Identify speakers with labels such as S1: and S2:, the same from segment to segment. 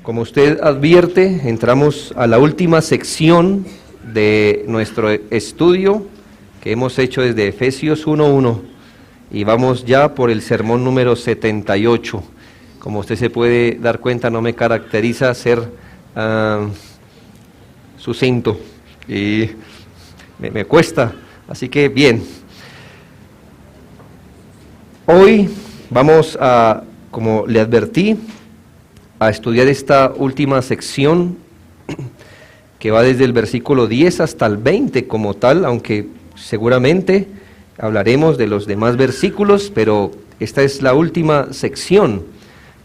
S1: Como usted advierte, entramos a la última sección de nuestro estudio que hemos hecho desde Efesios 1:1 y vamos ya por el sermón número 78. Como usted se puede dar cuenta, no me caracteriza ser sucinto y me cuesta, así que bien. Hoy vamos a, como le advertí, a estudiar esta última sección que va desde el versículo 10 hasta el 20 como tal, aunque seguramente hablaremos de los demás versículos, pero esta es la última sección.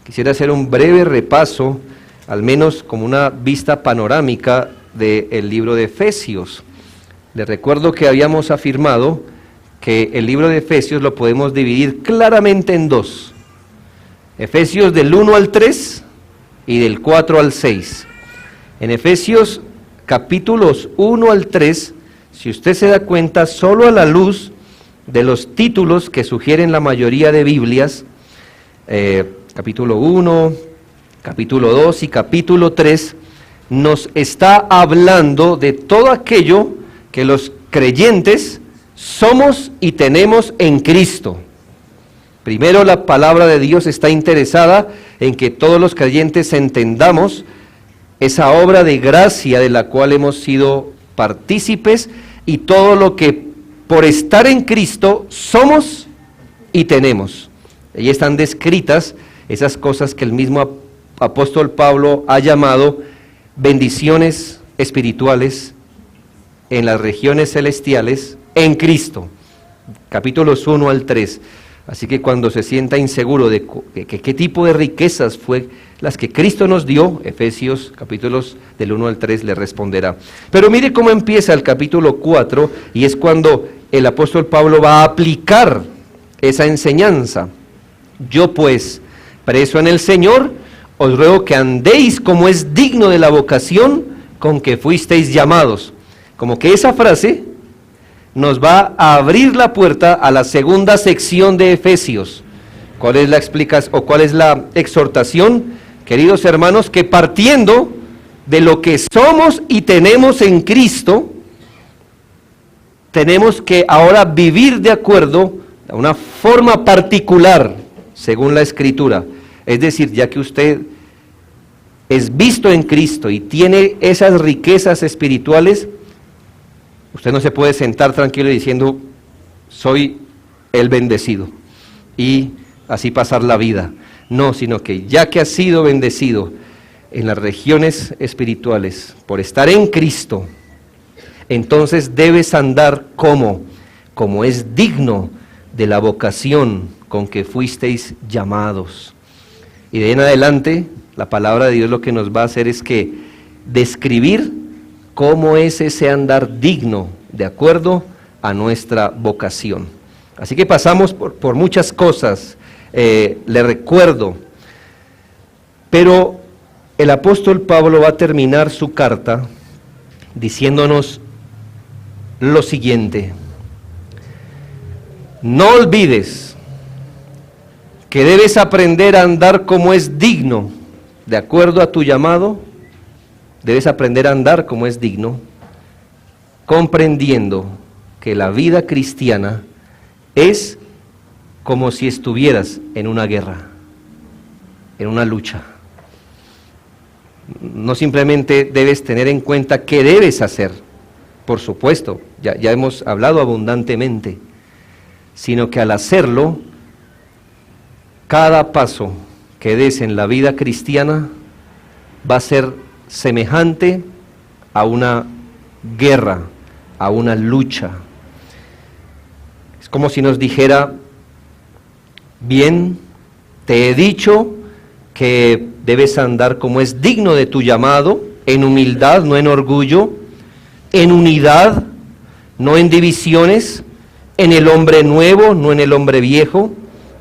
S1: Quisiera hacer un breve repaso, al menos como una vista panorámica del libro de Efesios. Les recuerdo que habíamos afirmado que el libro de Efesios lo podemos dividir claramente en dos. Efesios del 1 al 3 y del 4 al 6. En Efesios capítulos 1 al 3, si usted se da cuenta, solo a la luz de los títulos que sugieren la mayoría de Biblias, capítulo 1, capítulo 2 y capítulo 3, nos está hablando de todo aquello que los creyentes somos y tenemos en Cristo. Primero, la palabra de Dios está interesada en que todos los creyentes entendamos esa obra de gracia de la cual hemos sido partícipes y todo lo que por estar en Cristo somos y tenemos. Ahí están descritas esas cosas que el mismo apóstol Pablo ha llamado bendiciones espirituales en las regiones celestiales en Cristo. Capítulos 1 al 3. Así que cuando se sienta inseguro de qué tipo de riquezas fue las que Cristo nos dio, Efesios capítulos del 1 al 3 le responderá. Pero mire cómo empieza el capítulo 4 y es cuando el apóstol Pablo va a aplicar esa enseñanza. Yo pues, preso en el Señor, os ruego que andéis como es digno de la vocación con que fuisteis llamados. Como que esa frase nos va a abrir la puerta a la segunda sección de Efesios. ¿Cuál es la explicación o cuál es la exhortación? Queridos hermanos, que partiendo de lo que somos y tenemos en Cristo, tenemos que ahora vivir de acuerdo a una forma particular, según la Escritura. Es decir, ya que usted es visto en Cristo y tiene esas riquezas espirituales, usted no se puede sentar tranquilo diciendo, soy el bendecido, y así pasar la vida. No, sino que ya que has sido bendecido en las regiones espirituales por estar en Cristo, entonces debes andar como es digno de la vocación con que fuisteis llamados. Y de ahí en adelante, la palabra de Dios lo que nos va a hacer es que describir cómo es ese andar digno de acuerdo a nuestra vocación. Así que pasamos por muchas cosas, le recuerdo, pero el apóstol Pablo va a terminar su carta diciéndonos lo siguiente: no olvides que debes aprender a andar como es digno, de acuerdo a tu llamado. Debes aprender a andar como es digno, comprendiendo que la vida cristiana es como si estuvieras en una guerra, en una lucha. No simplemente debes tener en cuenta qué debes hacer, por supuesto, ya hemos hablado abundantemente, sino que al hacerlo, cada paso que des en la vida cristiana va a ser semejante a una guerra, a una lucha. Es como si nos dijera, bien, te he dicho que debes andar como es digno de tu llamado, en humildad, no en orgullo, en unidad, no en divisiones, en el hombre nuevo, no en el hombre viejo,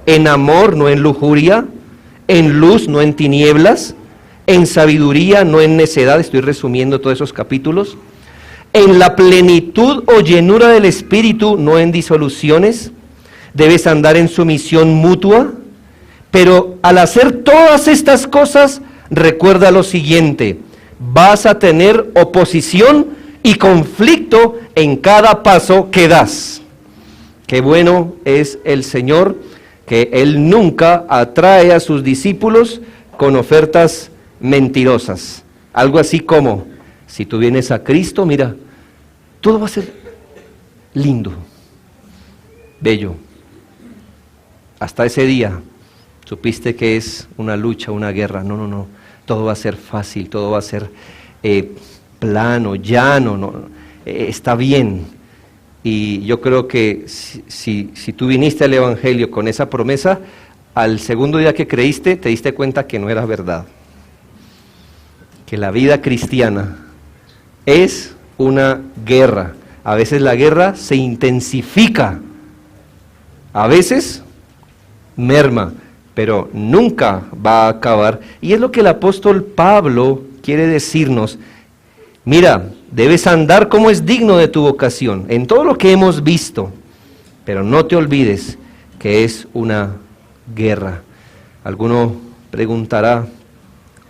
S1: en amor, no en lujuria, en luz, no en tinieblas, en sabiduría, no en necedad. Estoy resumiendo todos esos capítulos. En la plenitud o llenura del Espíritu, no en disoluciones. Debes andar en sumisión mutua, pero al hacer todas estas cosas, recuerda lo siguiente: vas a tener oposición y conflicto en cada paso que das. Qué bueno es el Señor, que Él nunca atrae a sus discípulos con ofertas mentirosas. Algo así como, si tú vienes a Cristo, mira, todo va a ser lindo, bello. Hasta ese día supiste que es una lucha, una guerra. No, no, no. Todo va a ser fácil, todo va a ser plano, llano. No, está bien. Y yo creo que si tú viniste al Evangelio con esa promesa, al segundo día que creíste, te diste cuenta que no era verdad. Que la vida cristiana es una guerra. A veces la guerra se intensifica. A veces merma, pero nunca va a acabar. Y es lo que el apóstol Pablo quiere decirnos. Mira, debes andar como es digno de tu vocación, en todo lo que hemos visto, pero no te olvides que es una guerra. Alguno preguntará,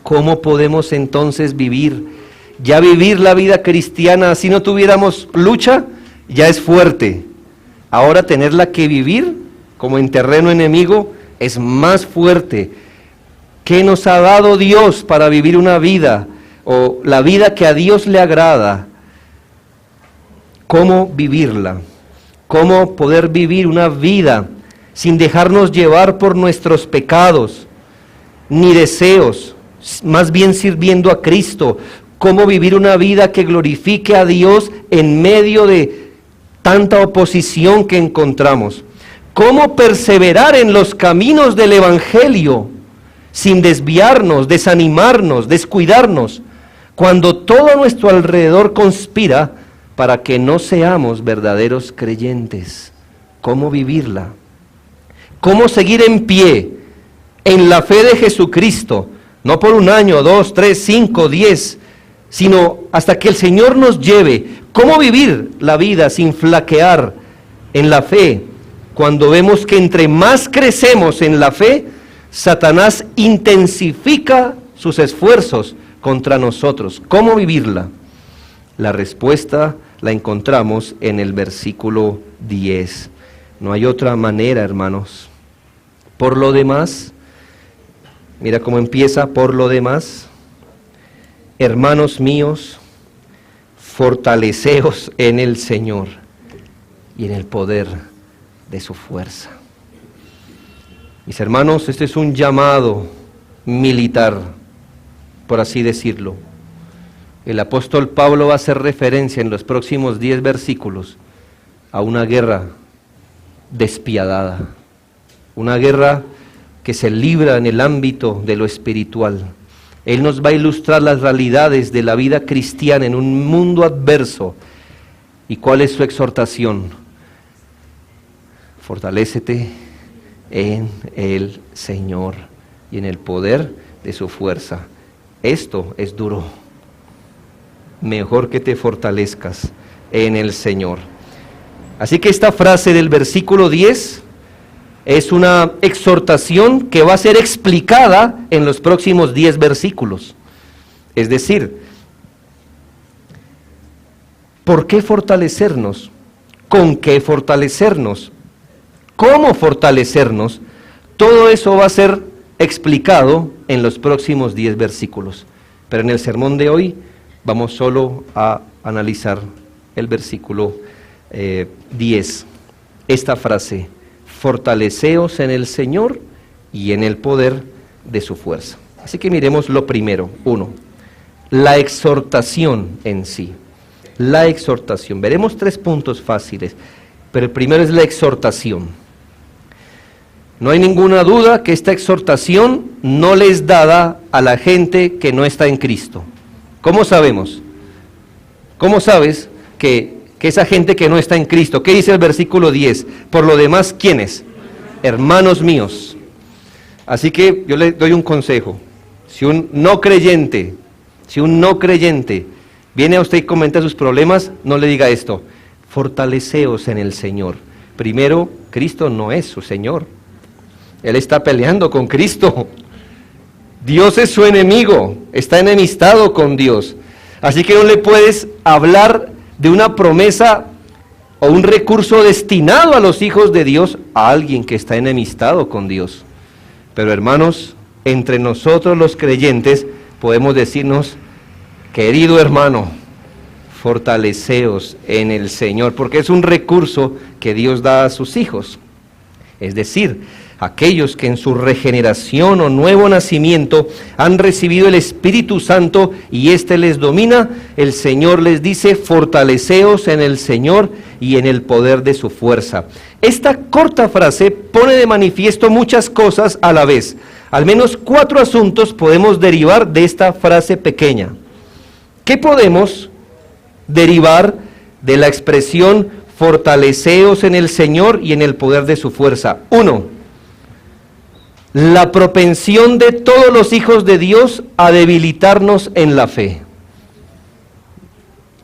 S1: ¿cómo podemos entonces vivir? Ya vivir la vida cristiana, si no tuviéramos lucha, ya es fuerte. Ahora tenerla que vivir como en terreno enemigo es más fuerte. ¿Qué nos ha dado Dios para vivir una vida, o la vida que a Dios le agrada? ¿Cómo vivirla? ¿Cómo poder vivir una vida sin dejarnos llevar por nuestros pecados ni deseos, más bien sirviendo a Cristo? ¿Cómo vivir una vida que glorifique a Dios en medio de tanta oposición que encontramos? ¿Cómo perseverar en los caminos del Evangelio sin desviarnos, desanimarnos, descuidarnos, cuando todo a nuestro alrededor conspira para que no seamos verdaderos creyentes? ¿Cómo vivirla? ¿Cómo seguir en pie en la fe de Jesucristo? No por 1 año, 2, 3, 5, 10, sino hasta que el Señor nos lleve. ¿Cómo vivir la vida sin flaquear en la fe? Cuando vemos que entre más crecemos en la fe, Satanás intensifica sus esfuerzos contra nosotros. ¿Cómo vivirla? La respuesta la encontramos en el versículo 10. No hay otra manera, hermanos. Por lo demás, mira cómo empieza: por lo demás, hermanos míos, fortaleceos en el Señor y en el poder de su fuerza. Mis hermanos, este es un llamado militar, por así decirlo. El apóstol Pablo va a hacer referencia en los próximos 10 versículos a una guerra despiadada, una guerra que se libra en el ámbito de lo espiritual. Él nos va a ilustrar las realidades de la vida cristiana en un mundo adverso. ¿Y cuál es su exhortación? Fortalécete en el Señor y en el poder de su fuerza. Esto es duro. Mejor que te fortalezcas en el Señor. Así que esta frase del versículo 10 es una exhortación que va a ser explicada en los próximos 10 versículos. Es decir, ¿por qué fortalecernos? ¿Con qué fortalecernos? ¿Cómo fortalecernos? Todo eso va a ser explicado en los próximos 10 versículos. Pero en el sermón de hoy vamos solo a analizar el versículo 10. Esta frase: fortaleceos en el Señor y en el poder de su fuerza. Así que miremos lo primero. 1. La exhortación en sí. La exhortación. Veremos 3 puntos fáciles, pero el primero es la exhortación. No hay ninguna duda que esta exhortación no le es dada a la gente que no está en Cristo. ¿Cómo sabemos? ¿Cómo sabes que esa gente que no está en Cristo? ¿Qué dice el versículo 10? Por lo demás, ¿quiénes? Hermanos míos. Así que yo le doy un consejo. Si un no creyente viene a usted y comenta sus problemas, no le diga esto: fortaleceos en el Señor. Primero, Cristo no es su Señor. Él está peleando con Cristo. Dios es su enemigo, está enemistado con Dios. Así que no le puedes hablar de una promesa o un recurso destinado a los hijos de Dios a alguien que está enemistado con Dios. Pero hermanos, entre nosotros los creyentes podemos decirnos, querido hermano, fortaleceos en el Señor, porque es un recurso que Dios da a sus hijos. Es decir, aquellos que en su regeneración o nuevo nacimiento han recibido el Espíritu Santo y éste les domina, el Señor les dice, fortaleceos en el Señor y en el poder de su fuerza. Esta corta frase pone de manifiesto muchas cosas a la vez. Al menos 4 asuntos podemos derivar de esta frase pequeña. ¿Qué podemos derivar de la expresión fortaleceos en el Señor y en el poder de su fuerza? 1. La propensión de todos los hijos de Dios a debilitarnos en la fe.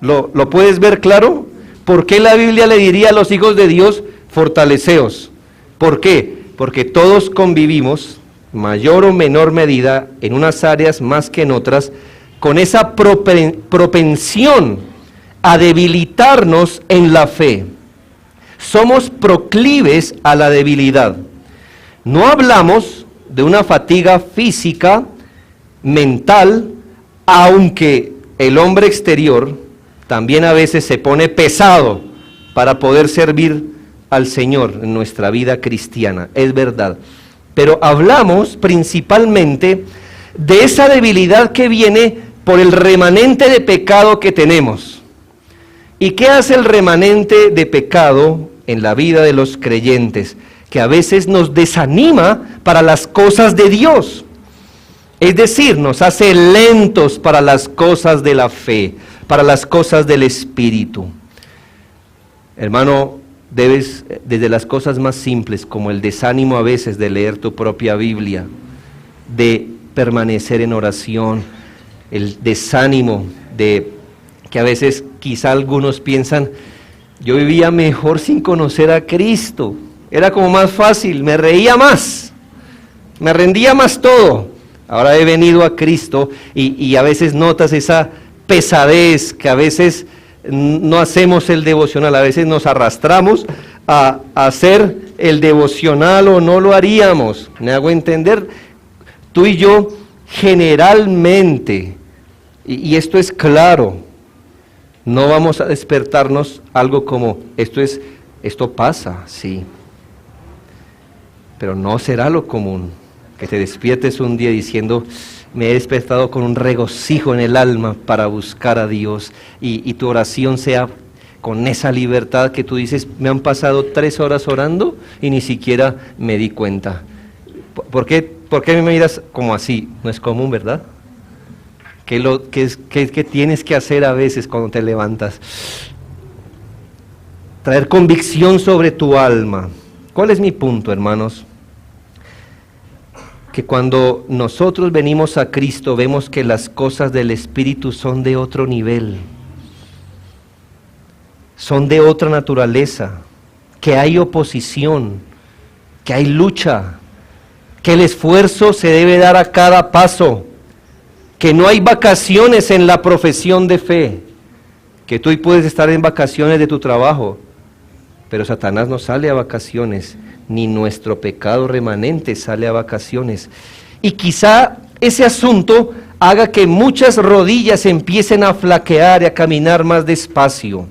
S1: ¿Lo puedes ver claro? ¿Por qué la Biblia le diría a los hijos de Dios, fortaleceos? ¿Por qué? Porque todos convivimos, mayor o menor medida, en unas áreas más que en otras, con esa propensión a debilitarnos en la fe. Somos proclives a la debilidad. No hablamos de una fatiga física, mental, aunque el hombre exterior también a veces se pone pesado para poder servir al Señor en nuestra vida cristiana, es verdad. Pero hablamos principalmente de esa debilidad que viene por el remanente de pecado que tenemos. ¿Y qué hace el remanente de pecado en la vida de los creyentes? Que a veces nos desanima para las cosas de Dios. Es decir, nos hace lentos para las cosas de la fe, para las cosas del Espíritu. Hermano, debes, desde las cosas más simples, como el desánimo a veces de leer tu propia Biblia, de permanecer en oración, el desánimo de que a veces quizá algunos piensan, yo vivía mejor sin conocer a Cristo, era como más fácil, me reía más, me rendía más todo. Ahora he venido a Cristo y a veces notas esa pesadez que a veces no hacemos el devocional, a veces nos arrastramos a hacer el devocional o no lo haríamos. ¿Me hago entender? Tú y yo generalmente, y esto es claro, no vamos a despertarnos algo como, esto pasa, sí, pero no será lo común, que te despiertes un día diciendo, me he despertado con un regocijo en el alma para buscar a Dios, y tu oración sea con esa libertad que tú dices, me han pasado 3 horas orando y ni siquiera me di cuenta. ¿Por qué me miras como así? No es común, ¿verdad? ¿Qué tienes que hacer a veces cuando te levantas? Traer convicción sobre tu alma. ¿Cuál es mi punto, hermanos? Que cuando nosotros venimos a Cristo vemos que las cosas del Espíritu son de otro nivel, son de otra naturaleza, que hay oposición, que hay lucha, que el esfuerzo se debe dar a cada paso, que no hay vacaciones en la profesión de fe, que tú puedes estar en vacaciones de tu trabajo, pero Satanás no sale a vacaciones, ni nuestro pecado remanente sale a vacaciones. Y quizá ese asunto haga que muchas rodillas empiecen a flaquear y a caminar más despacio.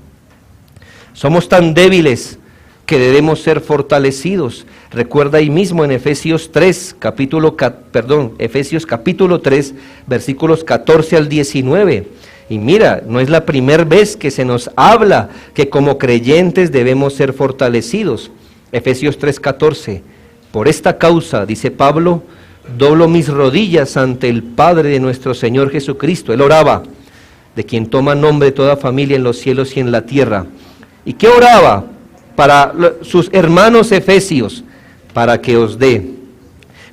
S1: Somos tan débiles que debemos ser fortalecidos. Recuerda ahí mismo en Efesios capítulo 3, versículos 14 al 19. Y mira, no es la primera vez que se nos habla que como creyentes debemos ser fortalecidos. Efesios 3:14, por esta causa, dice Pablo, doblo mis rodillas ante el Padre de nuestro Señor Jesucristo. Él oraba, de quien toma nombre toda familia en los cielos y en la tierra. ¿Y qué oraba? Para sus hermanos efesios, para que os dé,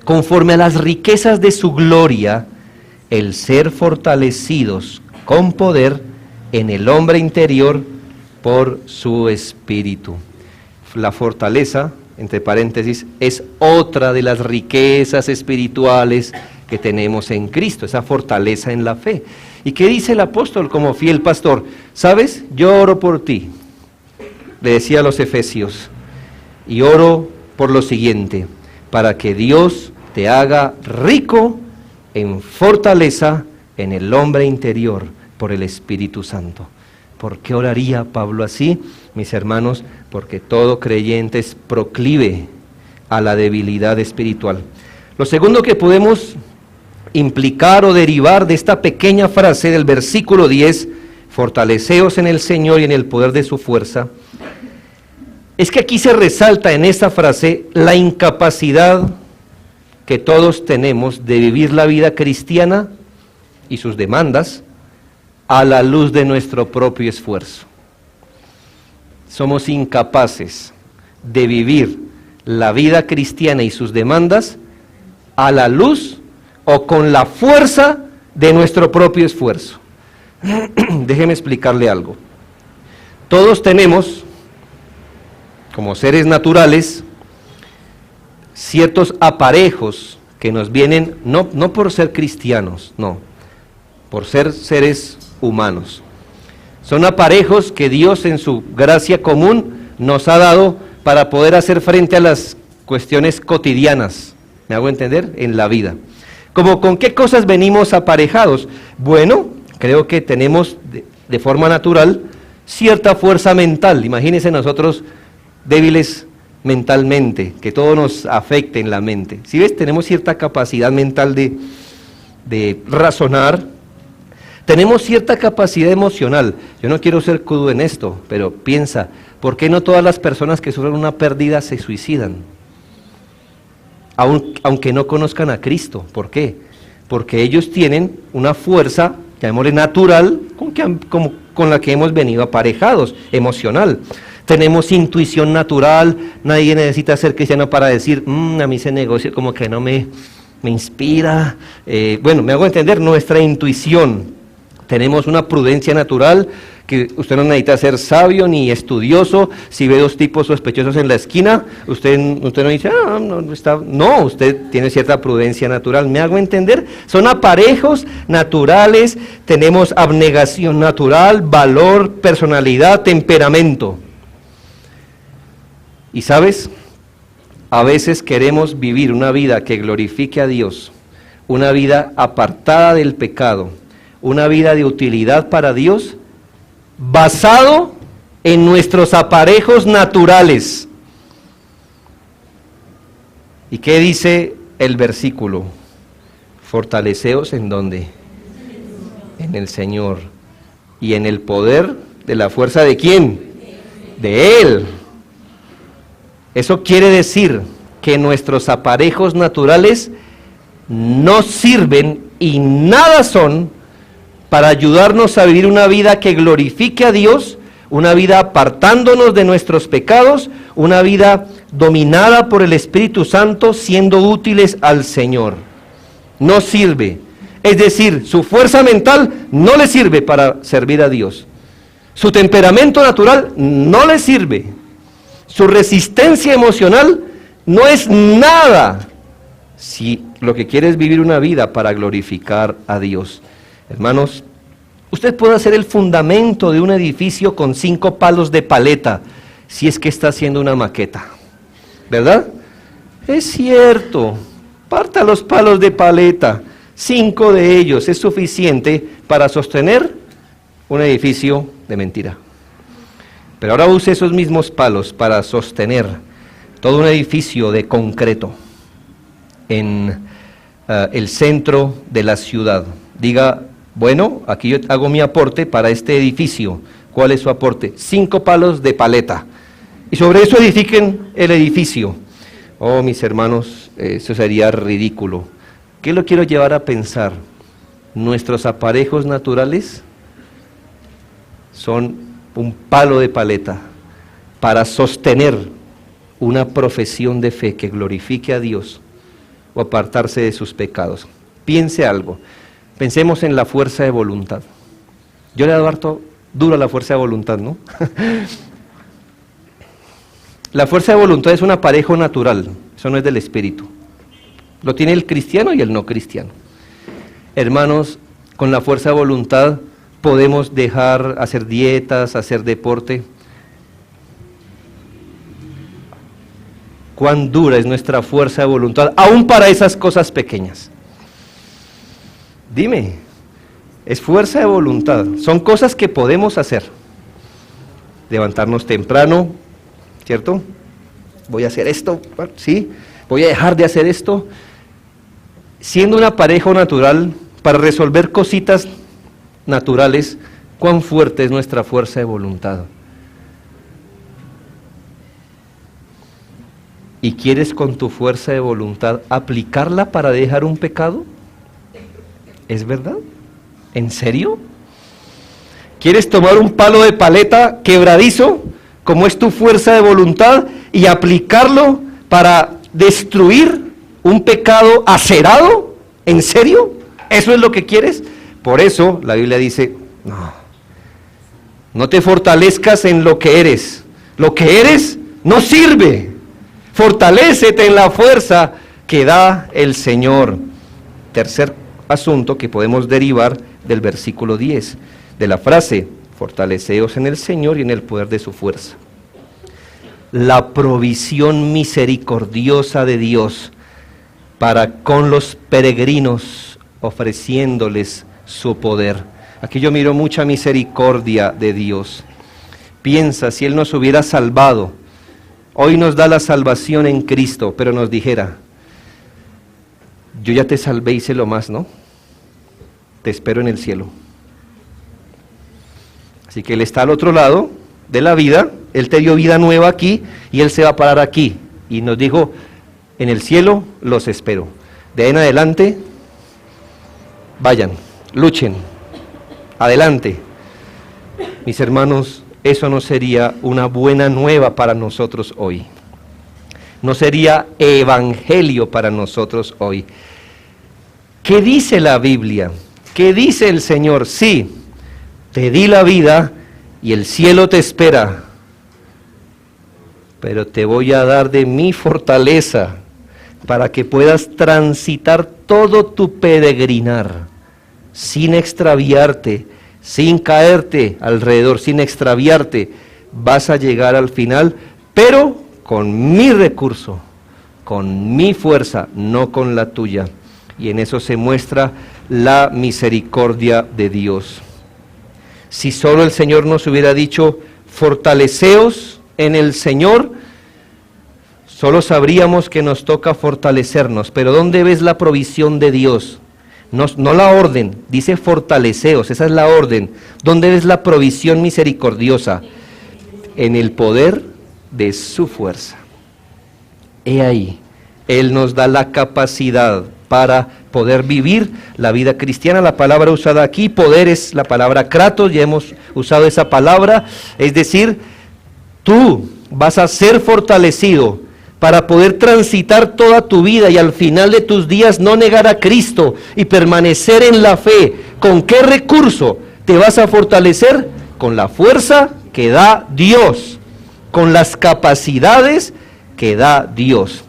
S1: conforme a las riquezas de su gloria, el ser fortalecidos con poder en el hombre interior por su Espíritu. La fortaleza, entre paréntesis, es otra de las riquezas espirituales que tenemos en Cristo, esa fortaleza en la fe. ¿Y qué dice el apóstol como fiel pastor? ¿Sabes? Yo oro por ti, le decía a los efesios, y oro por lo siguiente, para que Dios te haga rico en fortaleza en el hombre interior por el Espíritu Santo. ¿Por qué oraría Pablo así, mis hermanos? Porque todo creyente es proclive a la debilidad espiritual. Lo segundo que podemos implicar o derivar de esta pequeña frase del versículo 10, fortaleceos en el Señor y en el poder de su fuerza, es que aquí se resalta en esta frase la incapacidad que todos tenemos de vivir la vida cristiana y sus demandas a la luz de nuestro propio esfuerzo. Somos incapaces de vivir la vida cristiana y sus demandas a la luz o con la fuerza de nuestro propio esfuerzo. Déjeme explicarle algo. Todos tenemos, como seres naturales, ciertos aparejos que nos vienen, no por ser cristianos, no, por ser seres humanos. Son aparejos que Dios en su gracia común nos ha dado para poder hacer frente a las cuestiones cotidianas, ¿me hago entender?, en la vida. ¿Cómo con qué cosas venimos aparejados? Bueno, creo que tenemos de forma natural cierta fuerza mental. Imagínense nosotros débiles mentalmente, que todo nos afecte en la mente. ¿Sí ves? Tenemos cierta capacidad mental de razonar. Tenemos cierta capacidad emocional. Yo no quiero ser crudo en esto, pero piensa, ¿por qué no todas las personas que sufren una pérdida se suicidan? Aunque no conozcan a Cristo. ¿Por qué? Porque ellos tienen una fuerza, llamémosle natural, con la que hemos venido aparejados, emocional. Tenemos intuición natural, nadie necesita ser cristiano para decir, a mí ese negocio como que no me inspira. Bueno, me hago entender, nuestra intuición. Tenemos una prudencia natural, que usted no necesita ser sabio ni estudioso. Si ve dos tipos sospechosos en la esquina, usted no dice, no, usted tiene cierta prudencia natural. ¿Me hago entender? Son aparejos naturales, tenemos abnegación natural, valor, personalidad, temperamento. Y ¿sabes? A veces queremos vivir una vida que glorifique a Dios, una vida apartada del pecado, una vida de utilidad para Dios, basado en nuestros aparejos naturales. ¿Y qué dice el versículo? Fortaleceos ¿en dónde? En el Señor. ¿Y en el poder de la fuerza de quién? De Él. Eso quiere decir que nuestros aparejos naturales no sirven y nada son para ayudarnos a vivir una vida que glorifique a Dios, una vida apartándonos de nuestros pecados, una vida dominada por el Espíritu Santo, siendo útiles al Señor. No sirve. Es decir, su fuerza mental no le sirve para servir a Dios. Su temperamento natural no le sirve. Su resistencia emocional no es nada si lo que quiere es vivir una vida para glorificar a Dios. Hermanos, usted puede hacer el fundamento de un edificio con 5 palos de paleta, si es que está haciendo una maqueta, ¿verdad? Es cierto, parta los palos de paleta, 5 de ellos es suficiente para sostener un edificio de mentira. Pero ahora use esos mismos palos para sostener todo un edificio de concreto en el centro de la ciudad. Diga, bueno, aquí yo hago mi aporte para este edificio. ¿Cuál es su aporte? 5 palos de paleta. Y sobre eso edifiquen el edificio. Oh, mis hermanos, eso sería ridículo. ¿Qué lo quiero llevar a pensar? Nuestros aparejos naturales son un palo de paleta para sostener una profesión de fe que glorifique a Dios o apartarse de sus pecados. Piense algo. Pensemos en la fuerza de voluntad. Yo le he dado harto duro a la fuerza de voluntad, ¿no? La fuerza de voluntad es un aparejo natural, eso no es del espíritu. Lo tiene el cristiano y el no cristiano. Hermanos, con la fuerza de voluntad podemos dejar hacer dietas, hacer deporte. Cuán dura es nuestra fuerza de voluntad, aún para esas cosas pequeñas. Dime, es fuerza de voluntad, son cosas que podemos hacer. Levantarnos temprano, ¿cierto? Voy a hacer esto, ¿sí? Voy a dejar de hacer esto. Siendo una pareja natural, para resolver cositas naturales, cuán fuerte es nuestra fuerza de voluntad. ¿Y quieres con tu fuerza de voluntad aplicarla para dejar un pecado? ¿Es verdad? ¿En serio? ¿Quieres tomar un palo de paleta quebradizo, como es tu fuerza de voluntad, y aplicarlo para destruir un pecado acerado? ¿En serio? ¿Eso es lo que quieres? Por eso la Biblia dice, no te fortalezcas en lo que eres. Lo que eres no sirve. Fortalécete en la fuerza que da el Señor. Tercer asunto que podemos derivar del versículo 10, de la frase, fortaleceos en el Señor y en el poder de su fuerza. La provisión misericordiosa de Dios para con los peregrinos, ofreciéndoles su poder. Aquí yo miro mucha misericordia de Dios. Piensa, si Él nos hubiera salvado, hoy nos da la salvación en Cristo, pero nos dijera, yo ya te salvé y sé lo más, ¿no? Te espero en el cielo. Así que Él está al otro lado de la vida, Él te dio vida nueva aquí y Él se va a parar aquí. Y nos dijo, en el cielo los espero. De ahí en adelante, vayan, luchen, adelante. Mis hermanos, eso no sería una buena nueva para nosotros hoy. No sería evangelio para nosotros hoy. ¿Qué dice la Biblia? ¿Qué dice el Señor? Sí, te di la vida y el cielo te espera, pero te voy a dar de mi fortaleza para que puedas transitar todo tu peregrinar sin extraviarte, sin caerte alrededor, sin extraviarte. Vas a llegar al final, pero con mi recurso, con mi fuerza, no con la tuya. Y en eso se muestra la misericordia de Dios. Si solo el Señor nos hubiera dicho, fortaleceos en el Señor, solo sabríamos que nos toca fortalecernos. Pero ¿dónde ves la provisión de Dios? No la orden, dice fortaleceos, esa es la orden. ¿Dónde ves la provisión misericordiosa? En el poder de su fuerza. He ahí, Él nos da la capacidad para poder vivir la vida cristiana. La palabra usada aquí, poder, es la palabra kratos, ya hemos usado esa palabra, es decir, tú vas a ser fortalecido para poder transitar toda tu vida y al final de tus días no negar a Cristo y permanecer en la fe. ¿Con qué recurso te vas a fortalecer? Con la fuerza que da Dios, con las capacidades que da Dios.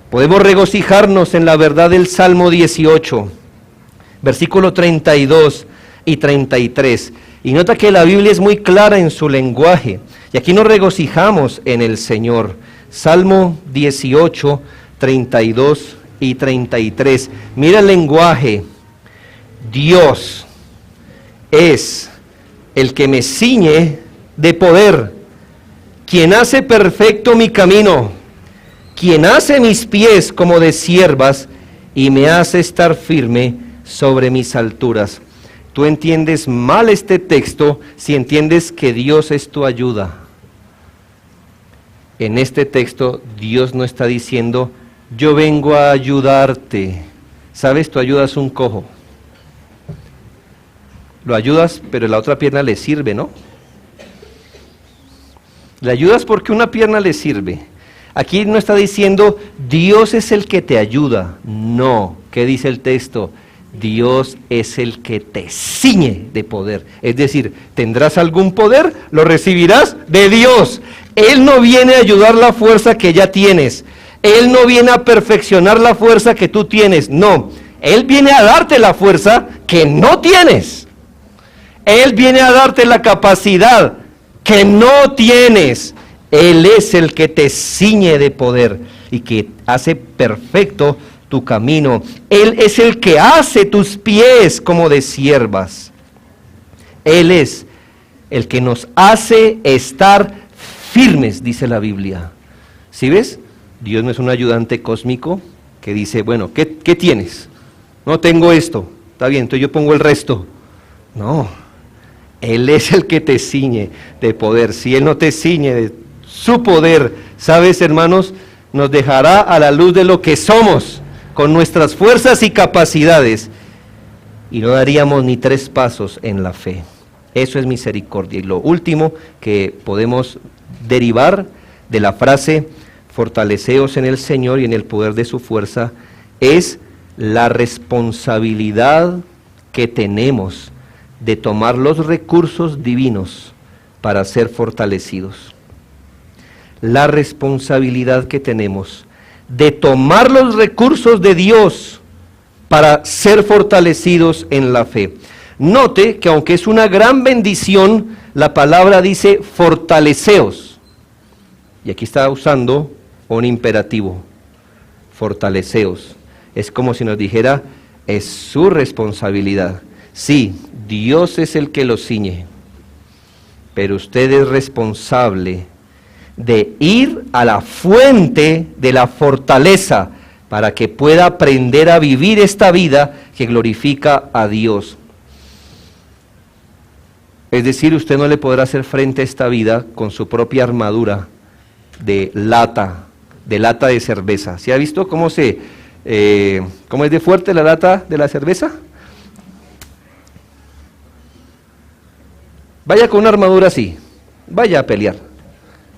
S1: Podemos regocijarnos en la verdad del Salmo 18, versículo 32 y 33. Y nota que la Biblia es muy clara en su lenguaje. Y aquí nos regocijamos en el Señor. Salmo 18, 32 y 33. Mira el lenguaje. Dios es el que me ciñe de poder, quien hace perfecto mi camino, quien hace mis pies como de ciervas y me hace estar firme sobre mis alturas. Tú entiendes mal este texto si entiendes que Dios es tu ayuda. En este texto Dios no está diciendo, yo vengo a ayudarte. ¿Sabes? Tú ayudas a un cojo. Lo ayudas, pero la otra pierna le sirve, ¿no? Le ayudas porque una pierna le sirve. Aquí no está diciendo, Dios es el que te ayuda. No. ¿Qué dice el texto? Dios es el que te ciñe de poder. Es decir, tendrás algún poder, lo recibirás de Dios. Él no viene a ayudar la fuerza que ya tienes. Él no viene a perfeccionar la fuerza que tú tienes. No. Él viene a darte la fuerza que no tienes. Él viene a darte la capacidad que no tienes. Él es el que te ciñe de poder y que hace perfecto tu camino. Él es el que hace tus pies como de siervas. Él es el que nos hace estar firmes, dice la Biblia. ¿Sí ves? Dios no es un ayudante cósmico que dice, bueno, ¿qué tienes? No tengo esto. Está bien, entonces yo pongo el resto. No, Él es el que te ciñe de poder. Si Él no te ciñe de su poder, ¿sabes, hermanos? Nos dejará a la luz de lo que somos, con nuestras fuerzas y capacidades, y no daríamos ni 3 pasos en la fe. Eso es misericordia. Y lo último que podemos derivar de la frase, fortaleceos en el Señor y en el poder de su fuerza, es la responsabilidad que tenemos de tomar los recursos divinos para ser fortalecidos. La responsabilidad que tenemos de tomar los recursos de Dios para ser fortalecidos en la fe. Note que aunque es una gran bendición, la palabra dice fortaleceos. Y aquí está usando un imperativo, fortaleceos. Es como si nos dijera, es su responsabilidad. Sí, Dios es el que lo ciñe, pero usted es responsable de ir a la fuente de la fortaleza para que pueda aprender a vivir esta vida que glorifica a Dios. Es decir, usted no le podrá hacer frente a esta vida con su propia armadura de lata de cerveza. ¿Sí ha visto cómo es de fuerte la lata de la cerveza? Vaya con una armadura así, vaya a pelear.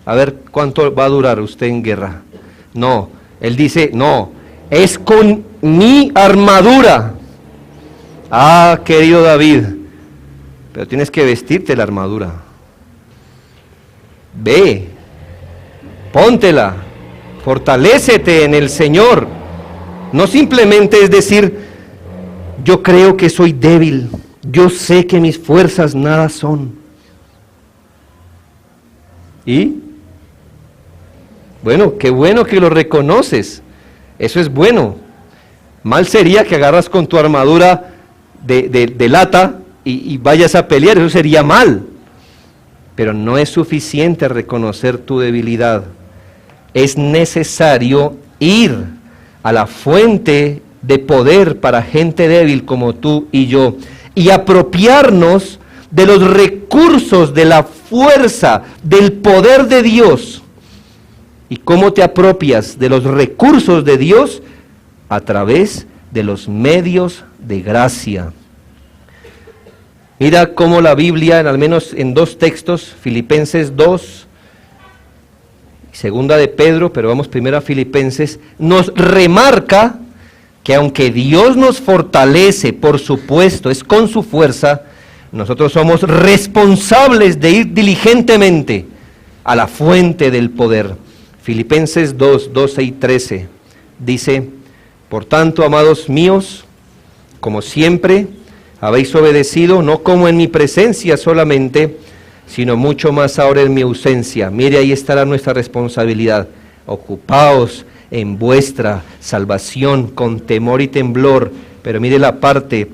S1: A ver cuánto va a durar usted en guerra. No, él dice, no, es con mi armadura. Ah, querido David, pero tienes que vestirte la armadura. Ve, póntela, fortalécete en el Señor. No simplemente es decir, yo creo que soy débil, yo sé que mis fuerzas nada son. ¿Y? Bueno, qué bueno que lo reconoces, eso es bueno. Mal sería que agarras con tu armadura de lata y vayas a pelear, eso sería mal. Pero no es suficiente reconocer tu debilidad, es necesario ir a la fuente de poder para gente débil como tú y yo, y apropiarnos de los recursos, de la fuerza, del poder de Dios. ¿Y cómo te apropias de los recursos de Dios? A través de los medios de gracia. Mira cómo la Biblia, al menos en 2 textos, Filipenses 2, segunda de Pedro, pero vamos primero a Filipenses, nos remarca que aunque Dios nos fortalece, por supuesto, es con su fuerza, nosotros somos responsables de ir diligentemente a la fuente del poder. Filipenses 2, 12 y 13 dice, por tanto, amados míos, como siempre habéis obedecido, no como en mi presencia solamente, sino mucho más ahora en mi ausencia. Mire, ahí estará nuestra responsabilidad. Ocupaos en vuestra salvación con temor y temblor, pero mire la parte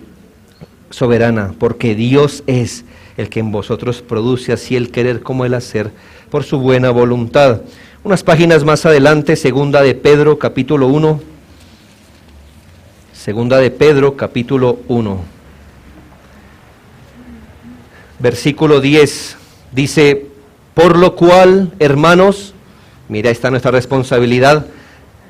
S1: soberana, porque Dios es el que en vosotros produce así el querer como el hacer, por su buena voluntad. Unas páginas más adelante, segunda de Pedro, capítulo 1, segunda de Pedro, capítulo 1, versículo 10, dice, por lo cual, hermanos, mira, está nuestra responsabilidad,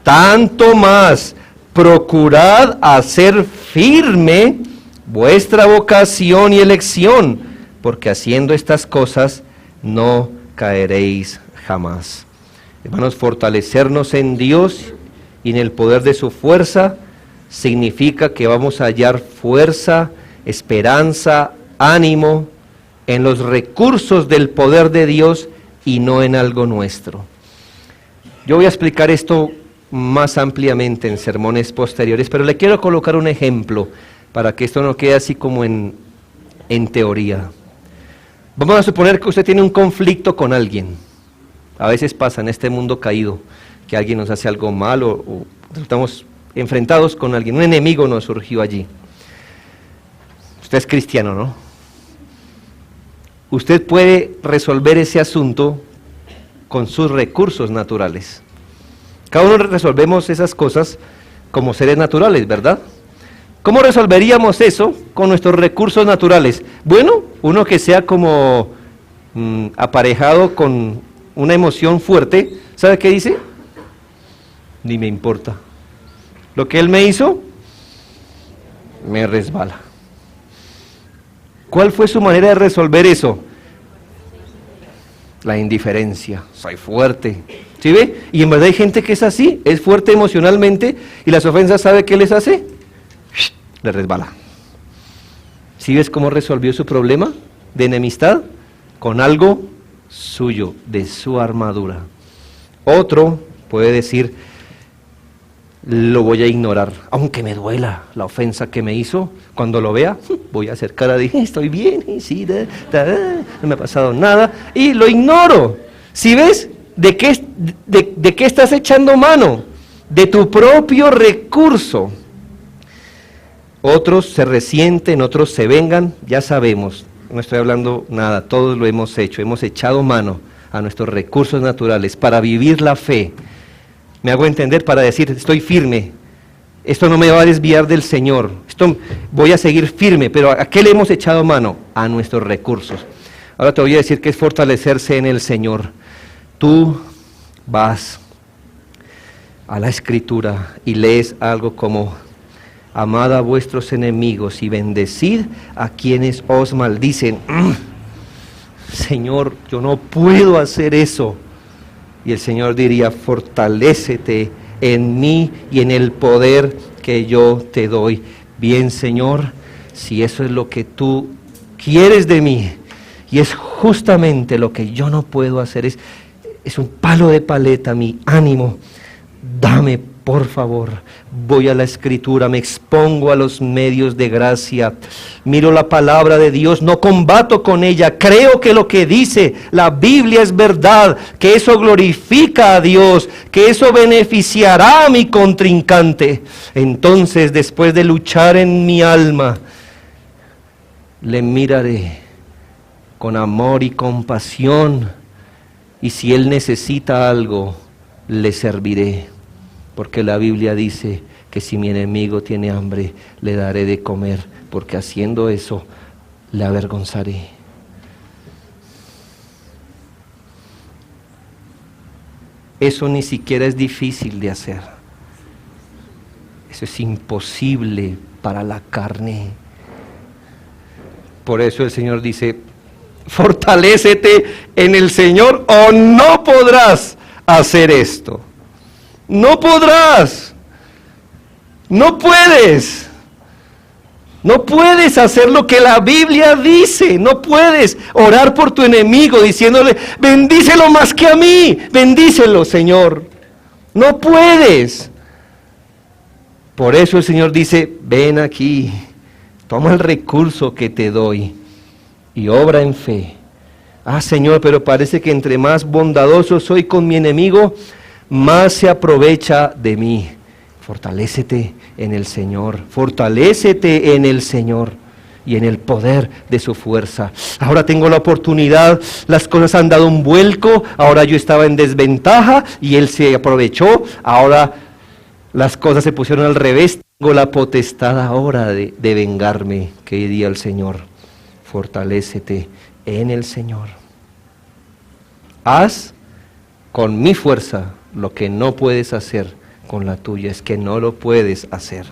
S1: tanto más procurad hacer firme vuestra vocación y elección, porque haciendo estas cosas no caeréis jamás. Hermanos, fortalecernos en Dios y en el poder de su fuerza significa que vamos a hallar fuerza, esperanza, ánimo en los recursos del poder de Dios y no en algo nuestro. Yo voy a explicar esto más ampliamente en sermones posteriores, pero le quiero colocar un ejemplo para que esto no quede así como en teoría. Vamos a suponer que usted tiene un conflicto con alguien. A veces pasa en este mundo caído que alguien nos hace algo malo o estamos enfrentados con alguien, un enemigo nos surgió allí. Usted es cristiano, ¿no? Usted puede resolver ese asunto con sus recursos naturales. Cada uno resolvemos esas cosas como seres naturales, ¿verdad? ¿Cómo resolveríamos eso con nuestros recursos naturales? Bueno, uno que sea como aparejado con una emoción fuerte, ¿sabe qué dice? Ni me importa. Lo que él me hizo, me resbala. ¿Cuál fue su manera de resolver eso? La indiferencia. Soy fuerte. ¿Sí ve? Y en verdad hay gente que es así, es fuerte emocionalmente y las ofensas, ¿sabe qué les hace? Le resbala. ¿Sí ves cómo resolvió su problema de enemistad? Con algo suyo, de su armadura. Otro puede decir, lo voy a ignorar, aunque me duela la ofensa que me hizo. Cuando lo vea, voy a hacer cara de, estoy bien, sí, no me ha pasado nada, y lo ignoro. ¿Sí ves? ¿De qué estás echando mano? De tu propio recurso. Otros se resienten, otros se vengan, ya sabemos, no estoy hablando nada, todos lo hemos hecho, hemos echado mano a nuestros recursos naturales para vivir la fe. Me hago entender para decir, estoy firme, esto no me va a desviar del Señor, esto voy a seguir firme, pero ¿a qué le hemos echado mano? A nuestros recursos. Ahora te voy a decir que es fortalecerse en el Señor. Tú vas a la Escritura y lees algo como, amad a vuestros enemigos y bendecid a quienes os maldicen. Señor, yo no puedo hacer eso. Y el Señor diría, fortalécete en mí y en el poder que yo te doy. Bien, Señor, si eso es lo que tú quieres de mí, y es justamente lo que yo no puedo hacer, es un palo de paleta mi ánimo, dame, por favor. Voy a la Escritura, me expongo a los medios de gracia, miro la palabra de Dios, no combato con ella, creo que lo que dice la Biblia es verdad, que eso glorifica a Dios, que eso beneficiará a mi contrincante. Entonces, después de luchar en mi alma, le miraré con amor y compasión, y si él necesita algo, le serviré. Porque la Biblia dice que si mi enemigo tiene hambre, le daré de comer, porque haciendo eso, le avergonzaré. Eso ni siquiera es difícil de hacer. Eso es imposible para la carne. Por eso el Señor dice, fortalécete en el Señor o no podrás hacer esto. No podrás, no puedes hacer lo que la Biblia dice, no puedes orar por tu enemigo diciéndole, bendícelo más que a mí, bendícelo, Señor, no puedes. Por eso el Señor dice, ven aquí, toma el recurso que te doy y obra en fe. Ah, Señor, pero parece que entre más bondadoso soy con mi enemigo, más se aprovecha de mí. Fortalécete en el Señor, fortalécete en el Señor y en el poder de su fuerza. Ahora tengo la oportunidad, las cosas han dado un vuelco, ahora yo estaba en desventaja y Él se aprovechó, ahora las cosas se pusieron al revés, tengo la potestad ahora de vengarme, que diría el Señor. Fortalécete en el Señor. Haz con mi fuerza lo que no puedes hacer con la tuya, es que no lo puedes hacer.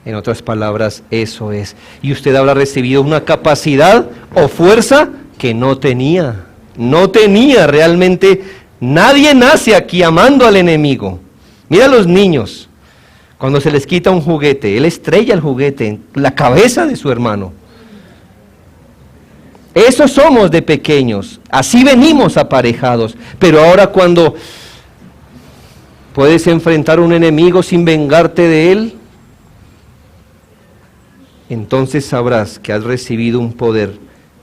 S1: En otras palabras, eso es. Y usted habrá recibido una capacidad o fuerza que no tenía. No tenía realmente. Nadie nace aquí amando al enemigo. Mira a los niños, cuando se les quita un juguete, él estrella el juguete en la cabeza de su hermano. Eso somos de pequeños, así venimos aparejados. Pero ahora cuando ¿Puedes enfrentar a un enemigo sin vengarte de él? Entonces sabrás que has recibido un poder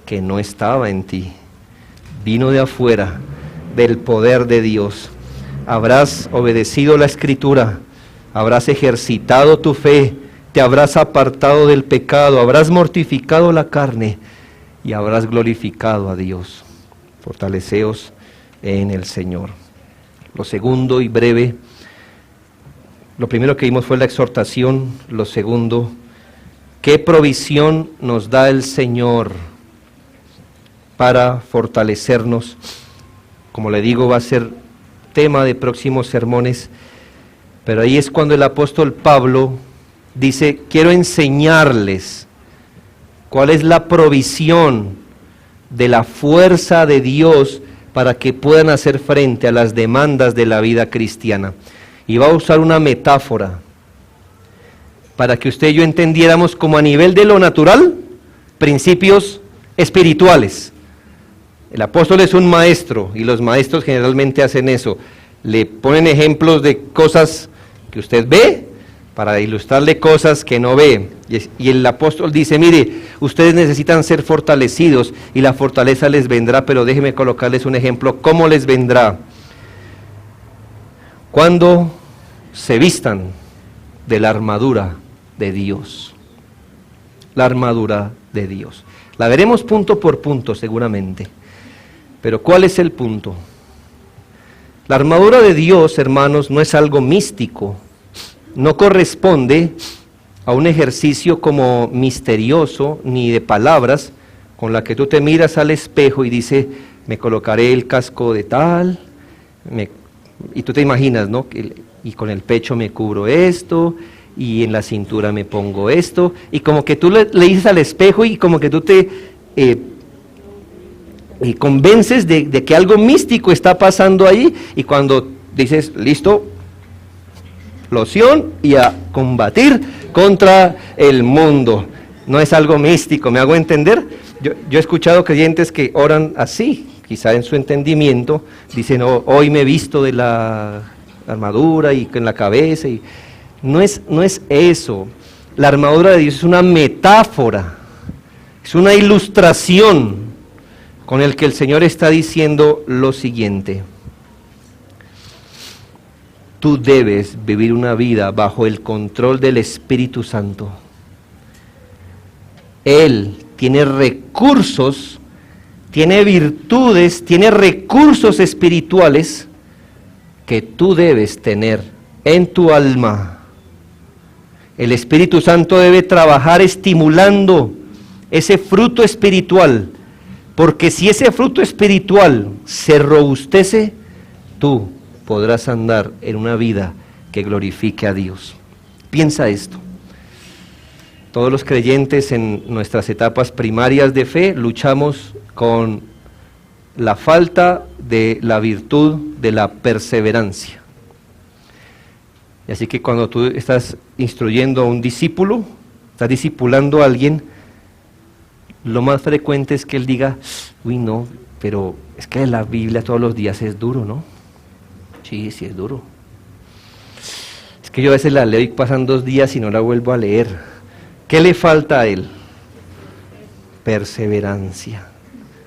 S1: que no estaba en ti. Vino de afuera, del poder de Dios. Habrás obedecido la Escritura, habrás ejercitado tu fe, te habrás apartado del pecado, habrás mortificado la carne y habrás glorificado a Dios. Fortaleceos en el Señor. Lo segundo y breve, lo primero que vimos fue la exhortación, lo segundo, ¿qué provisión nos da el Señor para fortalecernos? Como le digo, va a ser tema de próximos sermones, pero ahí es cuando el apóstol Pablo dice, quiero enseñarles cuál es la provisión de la fuerza de Dios para que puedan hacer frente a las demandas de la vida cristiana. Y va a usar una metáfora para que usted y yo entendiéramos como a nivel de lo natural, principios espirituales. El apóstol es un maestro y los maestros generalmente hacen eso. Le ponen ejemplos de cosas que usted ve para ilustrarle cosas que no ve. Y el apóstol dice, mire, ustedes necesitan ser fortalecidos y la fortaleza les vendrá, pero déjenme colocarles un ejemplo. ¿Cómo les vendrá? Cuando se vistan de la armadura de Dios. La armadura de Dios. La veremos punto por punto seguramente. Pero ¿cuál es el punto? La armadura de Dios, hermanos, no es algo místico. No corresponde a un ejercicio como misterioso ni de palabras con la que tú te miras al espejo y dices, me colocaré el casco de tal, y tú te imaginas, ¿no? Y con el pecho me cubro esto, y en la cintura me pongo esto, y como que tú le dices al espejo y como que tú te convences de que algo místico está pasando ahí, y cuando dices, listo, loción y a combatir contra el mundo. No es algo místico, ¿me hago entender? Yo he escuchado creyentes que oran así, quizá en su entendimiento, dicen, oh, hoy me he visto de la armadura y en la cabeza, y no es eso. La armadura de Dios es una metáfora, es una ilustración con el que el Señor está diciendo lo siguiente. Tú debes vivir una vida bajo el control del Espíritu Santo. Él tiene recursos, tiene virtudes, tiene recursos espirituales que tú debes tener en tu alma. El Espíritu Santo debe trabajar estimulando ese fruto espiritual, porque si ese fruto espiritual se robustece, tú podrás andar en una vida que glorifique a Dios. Piensa esto. Todos los creyentes en nuestras etapas primarias de fe luchamos con la falta de la virtud de la perseverancia. Y así que cuando tú estás instruyendo a un discípulo, estás discipulando a alguien, lo más frecuente es que él diga, uy no, pero es que la Biblia todos los días es duro, ¿no? Sí, sí es duro. Es que yo a veces la leo y pasan 2 días y no la vuelvo a leer. ¿Qué le falta a él? Perseverancia.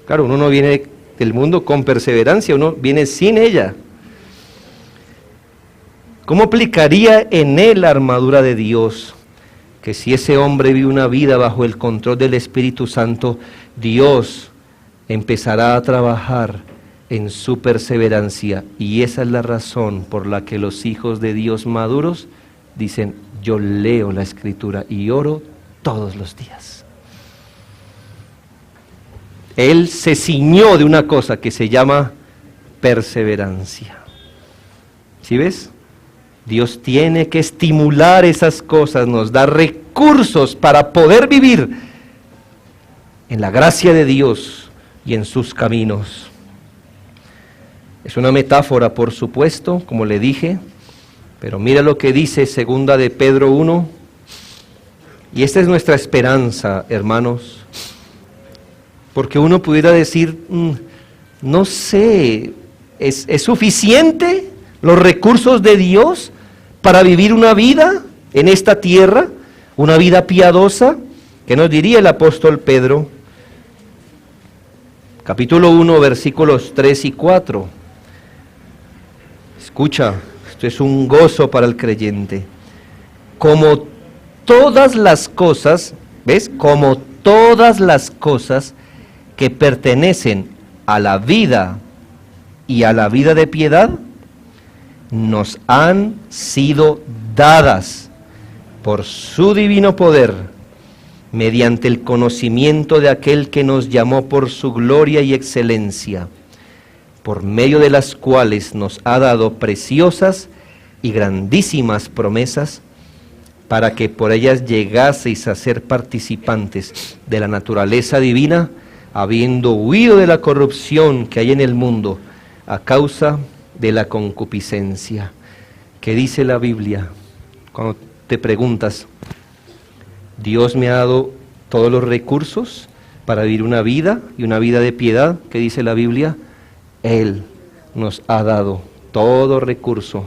S1: Claro, uno no viene del mundo con perseverancia, uno viene sin ella. ¿Cómo aplicaría en él la armadura de Dios? Que si ese hombre vive una vida bajo el control del Espíritu Santo, Dios empezará a trabajar en su perseverancia, y esa es la razón por la que los hijos de Dios maduros dicen, yo leo la Escritura y oro todos los días. Él se ciñó de una cosa que se llama perseverancia. ¿Sí ves? Dios tiene que estimular esas cosas, nos da recursos para poder vivir en la gracia de Dios y en sus caminos. Es una metáfora, por supuesto, como le dije, pero mira lo que dice segunda de Pedro 1, y esta es nuestra esperanza, hermanos, porque uno pudiera decir, no sé, ¿es suficiente los recursos de Dios para vivir una vida en esta tierra, una vida piadosa. ¿Qué nos diría el apóstol Pedro? Capítulo 1, versículos 3 y 4. Escucha, esto es un gozo para el creyente. Como todas las cosas, ¿ves? Como todas las cosas que pertenecen a la vida y a la vida de piedad, nos han sido dadas por su divino poder, mediante el conocimiento de aquel que nos llamó por su gloria y excelencia, por medio de las cuales nos ha dado preciosas y grandísimas promesas, para que por ellas llegaseis a ser participantes de la naturaleza divina, habiendo huido de la corrupción que hay en el mundo a causa de la concupiscencia. ¿Qué dice la Biblia? Cuando te preguntas, Dios me ha dado todos los recursos para vivir una vida y una vida de piedad. ¿Qué dice la Biblia? Él nos ha dado todo recurso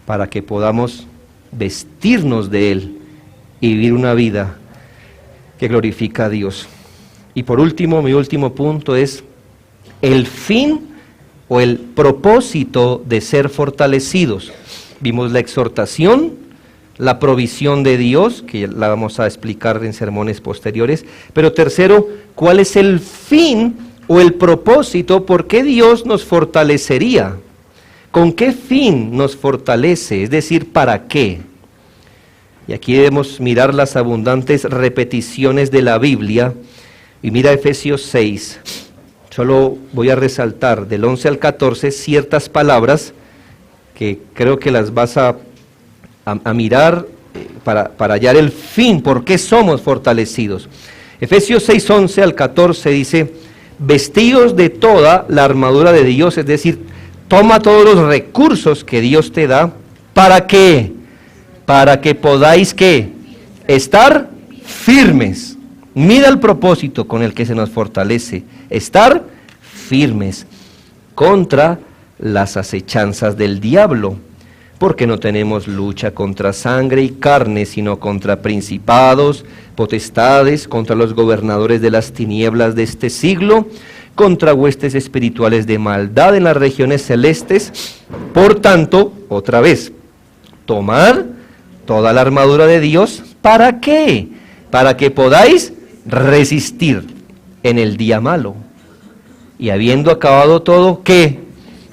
S1: para que podamos vestirnos de Él y vivir una vida que glorifica a Dios. Y por último, mi último punto es el fin o el propósito de ser fortalecidos. Vimos la exhortación, la provisión de Dios, que la vamos a explicar en sermones posteriores, pero tercero, ¿cuál es el fin o el propósito? ¿Por qué Dios nos fortalecería? ¿Con qué fin nos fortalece? Es decir, ¿para qué? Y aquí debemos mirar las abundantes repeticiones de la Biblia, y mira Efesios 6, solo voy a resaltar del 11 al 14 ciertas palabras que creo que las vas a mirar para hallar el fin, por qué somos fortalecidos. Efesios 6, 11 al 14 dice, vestidos de toda la armadura de Dios, es decir, toma todos los recursos que Dios te da, ¿para qué? Para que podáis, ¿qué? Estar firmes. Mira el propósito con el que se nos fortalece, estar firmes contra las acechanzas del diablo, porque no tenemos lucha contra sangre y carne, sino contra principados, potestades, contra los gobernadores de las tinieblas de este siglo, contra huestes espirituales de maldad en las regiones celestes. Por tanto, otra vez, tomar toda la armadura de Dios, ¿para qué? Para que podáis resistir en el día malo. Y habiendo acabado todo, ¿qué?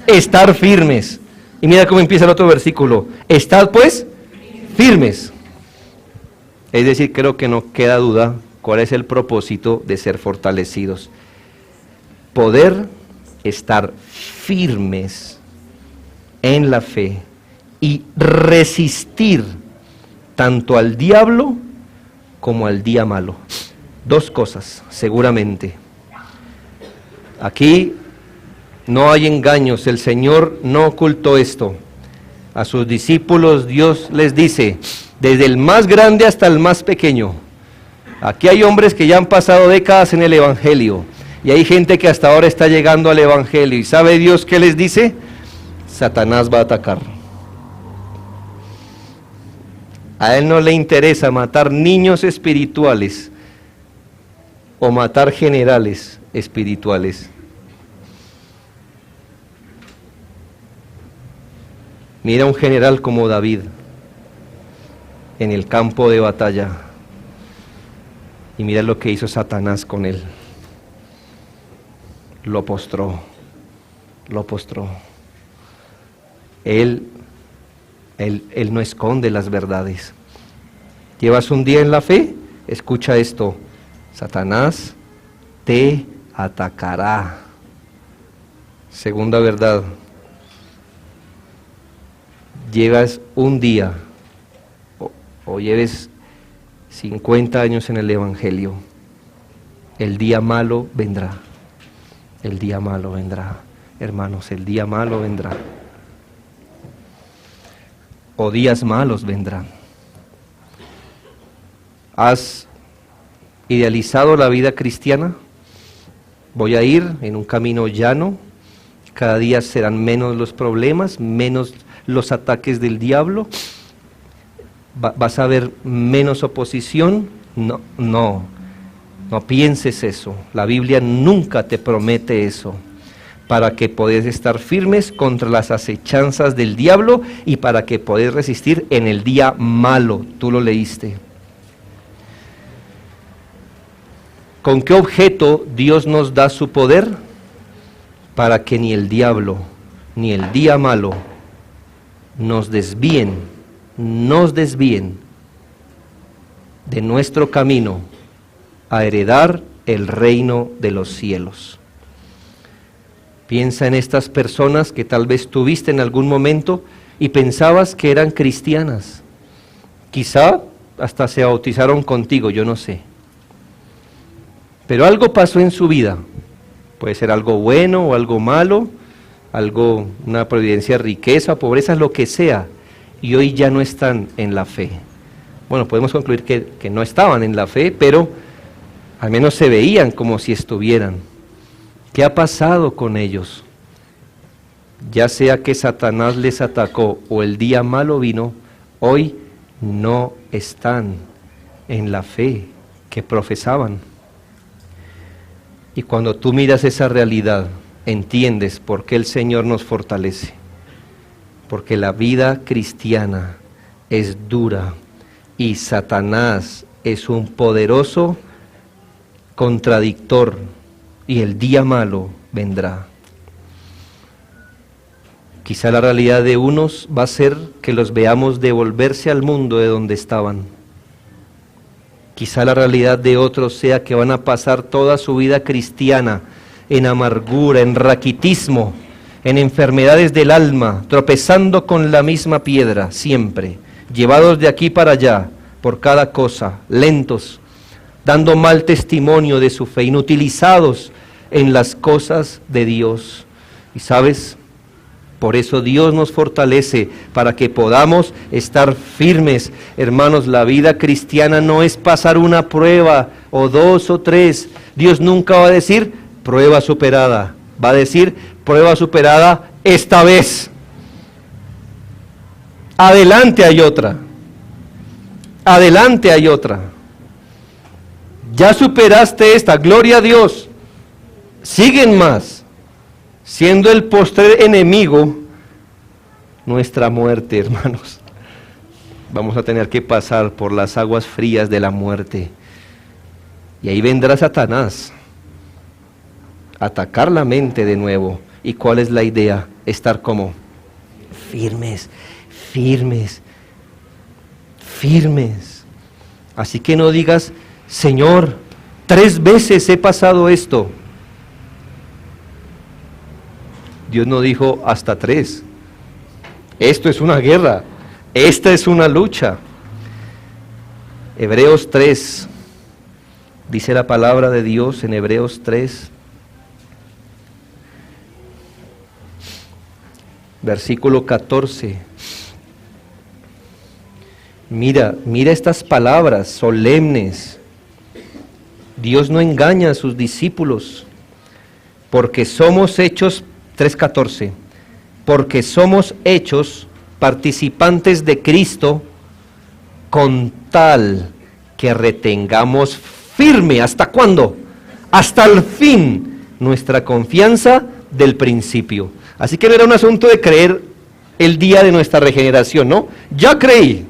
S1: Estar firmes. Y mira cómo empieza el otro versículo. Estad pues firmes. Es decir, creo que no queda duda cuál es el propósito de ser fortalecidos. Poder estar firmes en la fe y resistir tanto al diablo como al día malo. Dos cosas, seguramente. Aquí no hay engaños, el Señor no ocultó esto. A sus discípulos Dios les dice, desde el más grande hasta el más pequeño. Aquí hay hombres que ya han pasado décadas en el Evangelio, y hay gente que hasta ahora está llegando al Evangelio, y ¿sabe Dios qué les dice? Satanás va a atacar. A él no le interesa matar niños espirituales o matar generales espirituales. Mira un general como David en el campo de batalla y mira lo que hizo Satanás con él. Lo postró. Él no esconde las verdades. ¿Llevas un día en la fe? Escucha esto. Satanás te atacará. Segunda verdad. Llevas un día o lleves 50 años en el Evangelio. El día malo vendrá. El día malo vendrá. Hermanos, el día malo vendrá. O días malos vendrán. ¿Has idealizado la vida cristiana? Voy a ir en un camino llano, cada día serán menos los problemas, menos los ataques del diablo, vas a ver menos oposición. No pienses eso. La Biblia nunca te promete eso, para que podés estar firmes contra las acechanzas del diablo y para que podés resistir en el día malo. Tú lo leíste. ¿Con qué objeto Dios nos da su poder? Para que ni el diablo ni el día malo nos desvíen de nuestro camino a heredar el reino de los cielos. Piensa en estas personas que tal vez tuviste en algún momento y pensabas que eran cristianas. Quizá hasta se bautizaron contigo, yo no sé. Pero algo pasó en su vida. Puede ser algo bueno o algo malo, una providencia, riqueza, pobreza, lo que sea. Y hoy ya no están en la fe. Bueno, podemos concluir que no estaban en la fe, pero al menos se veían como si estuvieran. ¿Qué ha pasado con ellos? Ya sea que Satanás les atacó o el día malo vino, hoy no están en la fe que profesaban. Y cuando tú miras esa realidad, entiendes por qué el Señor nos fortalece. Porque la vida cristiana es dura y Satanás es un poderoso contradictor y el día malo vendrá. Quizá la realidad de unos va a ser que los veamos devolverse al mundo de donde estaban. Quizá la realidad de otros sea que van a pasar toda su vida cristiana en amargura, en raquitismo, en enfermedades del alma, tropezando con la misma piedra siempre, llevados de aquí para allá por cada cosa, lentos, dando mal testimonio de su fe, inutilizados en las cosas de Dios. Y sabes, por eso Dios nos fortalece, para que podamos estar firmes. Hermanos, la vida cristiana no es pasar una prueba, o dos o tres. Dios nunca va a decir, prueba superada. Va a decir, prueba superada esta vez. Adelante hay otra. Adelante hay otra. Ya superaste esta, gloria a Dios. Siguen más. Siendo el postrer enemigo nuestra muerte, hermanos. Vamos a tener que pasar por las aguas frías de la muerte. Y ahí vendrá Satanás a atacar la mente de nuevo. ¿Y cuál es la idea? Estar como firmes, firmes, firmes. Así que no digas, Señor, 3 veces he pasado esto. Dios no dijo hasta 3. Esto es una guerra. Esta es una lucha. Hebreos 3. Dice la palabra de Dios en Hebreos 3. Versículo 14. Mira estas palabras solemnes. Dios no engaña a sus discípulos, porque somos hechos 3:14, porque somos hechos participantes de Cristo con tal que retengamos firme, ¿hasta cuándo? Hasta el fin, nuestra confianza del principio. Así que no era un asunto de creer el día de nuestra regeneración, ¿no? Ya creí.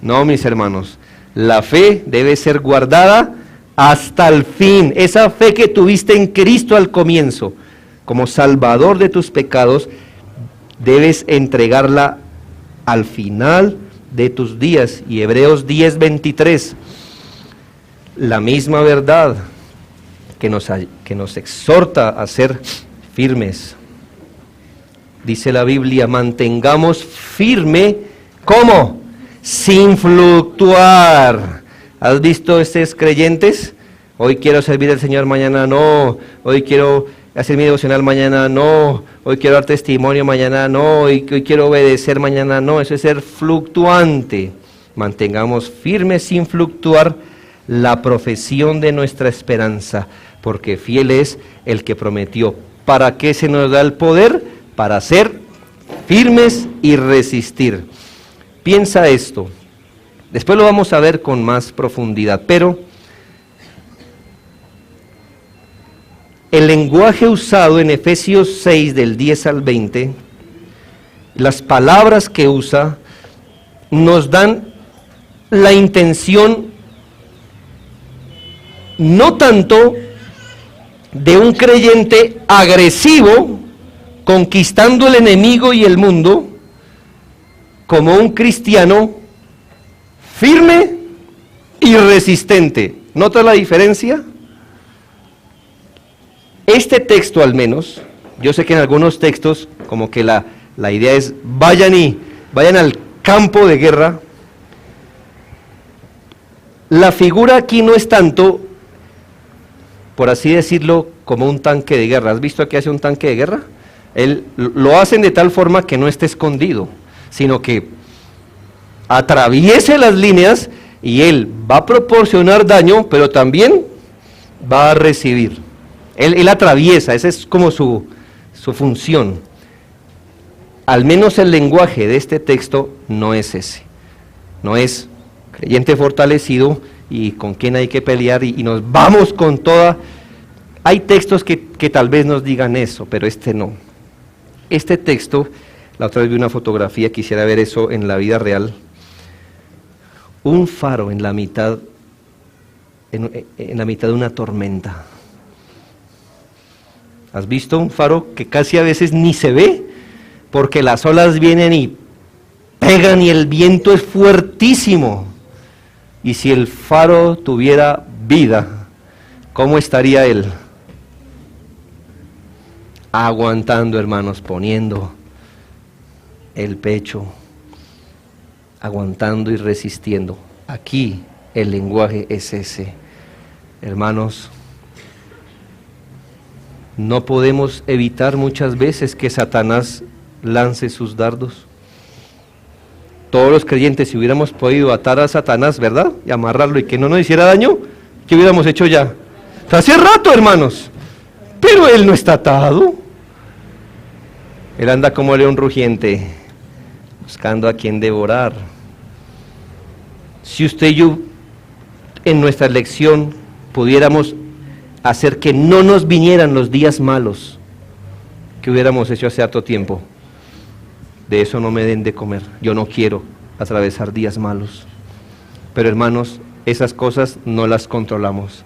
S1: No, mis hermanos, la fe debe ser guardada hasta el fin. Esa fe que tuviste en Cristo al comienzo, como Salvador de tus pecados, debes entregarla al final de tus días. Y Hebreos 10:23, la misma verdad que nos exhorta a ser firmes. Dice la Biblia, mantengamos firme, ¿cómo? Sin fluctuar. ¿Has visto estos creyentes? Hoy quiero servir al Señor, mañana no. Hoy quiero hacer mi devocional, mañana no. Hoy quiero dar testimonio, mañana no. Hoy quiero obedecer, mañana no. Eso es ser fluctuante. Mantengamos firme sin fluctuar la profesión de nuestra esperanza, porque fiel es el que prometió. ¿para qué se nos da el poder? Para ser firmes y resistir. Piensa esto. Después lo vamos a ver con más profundidad, pero el lenguaje usado en Efesios 6 del 10 al 20, las palabras que usa, nos dan la intención no tanto de un creyente agresivo, conquistando el enemigo y el mundo, como un cristiano firme y resistente. ¿Nota la diferencia? Este texto al menos, yo sé que en algunos textos como que la idea es vayan al campo de guerra. La figura aquí no es tanto, por así decirlo, como un tanque de guerra. ¿Has visto qué hace un tanque de guerra? Lo hacen de tal forma que no esté escondido, sino que atraviese las líneas y él va a proporcionar daño, pero también va a recibir. Él atraviesa, esa es como su función. Al menos el lenguaje de este texto no es ese. No es creyente fortalecido y con quien hay que pelear y nos vamos con toda. Hay textos que tal vez nos digan eso, pero este no. Este texto, la otra vez vi una fotografía, quisiera ver eso en la vida real. Un faro en la mitad de una tormenta. ¿Has visto un faro que casi a veces ni se ve? Porque las olas vienen y pegan y el viento es fuertísimo. Y si el faro tuviera vida, ¿cómo estaría él? Aguantando, hermanos, poniendo el pecho, aguantando y resistiendo. Aquí el lenguaje es ese. Hermanos, no podemos evitar muchas veces que Satanás lance sus dardos. Todos los creyentes, si hubiéramos podido atar a Satanás, ¿verdad? Y amarrarlo y que no nos hiciera daño, ¿qué hubiéramos hecho ya? Hace rato, hermanos. Pero él no está atado. Él anda como león rugiente, buscando a quien devorar. Si usted y yo, en nuestra elección, pudiéramos hacer que no nos vinieran los días malos que hubiéramos hecho hace harto tiempo. De eso no me den de comer. Yo no quiero atravesar días malos. Pero hermanos, esas cosas no las controlamos.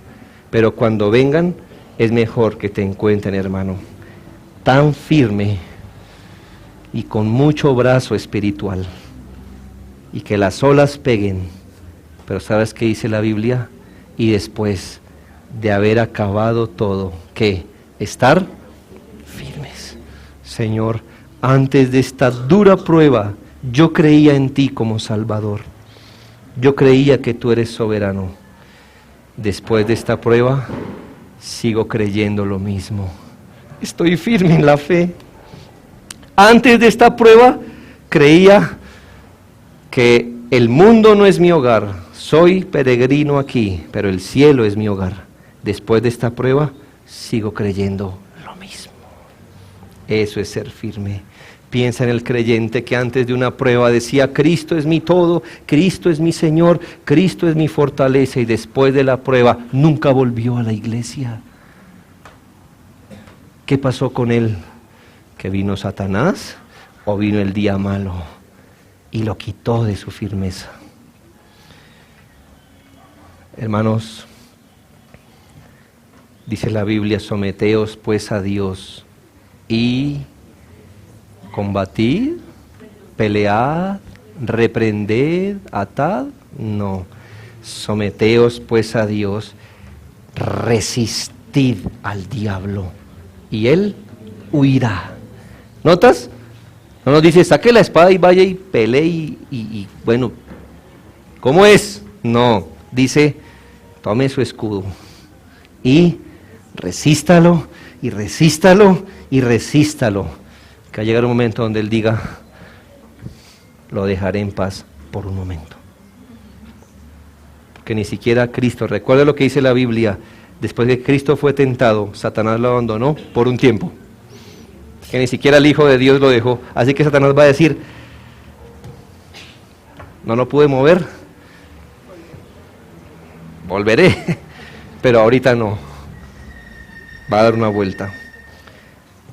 S1: Pero cuando vengan, es mejor que te encuentren, hermano, tan firme y con mucho brazo espiritual, y que las olas peguen. Pero ¿sabes qué dice la Biblia? Y después de haber acabado todo, ¿qué? Estar firmes. Señor, antes de esta dura prueba, yo creía en ti como Salvador. Yo creía que tú eres soberano. Después de esta prueba, sigo creyendo lo mismo. Estoy firme en la fe. Antes de esta prueba, creía que el mundo no es mi hogar. Soy peregrino aquí, pero el cielo es mi hogar. Después de esta prueba, sigo creyendo lo mismo. Eso es ser firme. Piensa en el creyente que antes de una prueba decía, Cristo es mi todo, Cristo es mi Señor, Cristo es mi fortaleza, y después de la prueba nunca volvió a la iglesia. ¿Qué pasó con él? ¿Que vino Satanás o vino el día malo y lo quitó de su firmeza? Hermanos, dice la Biblia, someteos pues a Dios y combatid, pelead, reprended, atad. No, someteos pues a Dios, resistid al diablo y él huirá. ¿Notas? No nos dice, saque la espada y vaya y pelee y bueno, ¿cómo es? No, dice, tome su escudo y resístalo y resístalo y resístalo, que va a llegar un momento donde él diga, lo dejaré en paz por un momento. Porque ni siquiera Cristo, recuerda lo que dice la Biblia, después de que Cristo fue tentado, Satanás lo abandonó por un tiempo. que ni siquiera el Hijo de Dios lo dejó. Así que Satanás va a decir, no lo pude mover, volveré, pero ahorita no, va a dar una vuelta.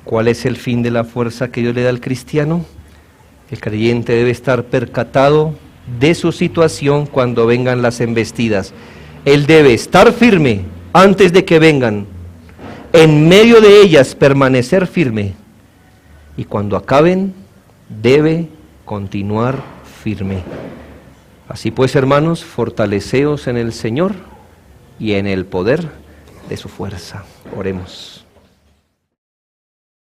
S1: ¿Cuál es el fin de la fuerza que Dios le da al cristiano? El creyente debe estar percatado de su situación cuando vengan las embestidas. Él debe estar firme antes de que vengan, en medio de ellas permanecer firme, y cuando acaben debe continuar firme. Así pues, hermanos, fortaleceos en el Señor y en el poder de su fuerza. Oremos.